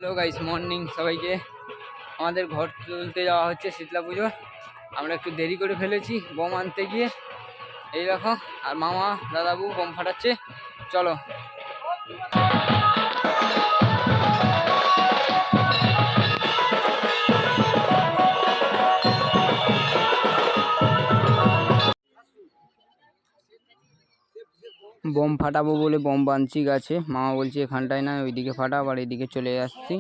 Hello guys, morning সবাইকে। আমাদের ঘর তুলতে যাওয়া হচ্ছে শীতলা পুজো। আমরা একটু দেরি করে ফেলেছি বোম আনতে গিয়ে। এই দেখো, আর মামা দাদাবু বোম ফাটাচ্ছে। চলো। বোম ফাটাবো বলে বোম বানছি গাছে। মামা বলছে এখানটায় না, ওইদিকে ফাটা, আবার এইদিকে চলে আসছি।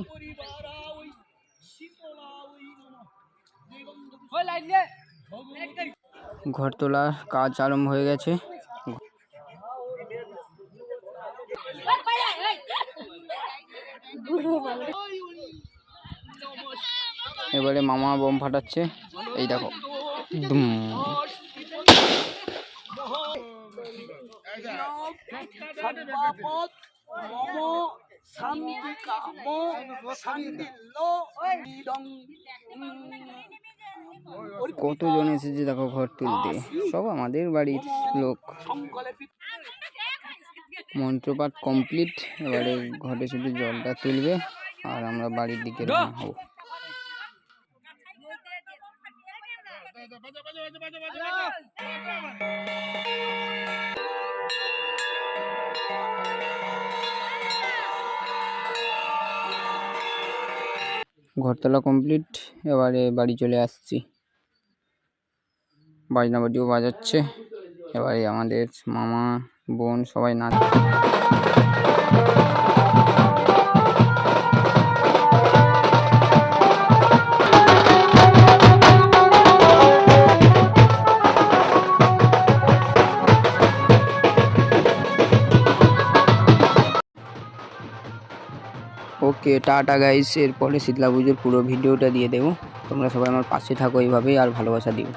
ঘর তোলার কাজ আরম্ভ হয়ে গেছে। এবারে মামা বোম ফাটাচ্ছে, এই দেখো। কতজন এসেছে দেখো ঘর তুলতে, সব আমাদের বাড়ির লোক। মন্ত্রপাঠ কমপ্লিট, এবারে ঘরে শুধু জলটা তুলবে আর আমরা বাড়ির দিকে রওনা হব। ঘরতলা কমপ্লিট, এবারে বাড়ি চলে আসছি। বাজনা বাটিও বাজাচ্ছে। এবারে আমাদের মামা বোন সবাই নাচছে। ওকে, টাটা গাইস। এরপরে শীতলা পুজোর পুরো ভিডিওটা দিয়ে দেবো। তোমরা সবাই আমার পাশে থাকো এইভাবেই, আর ভালোবাসা দিও।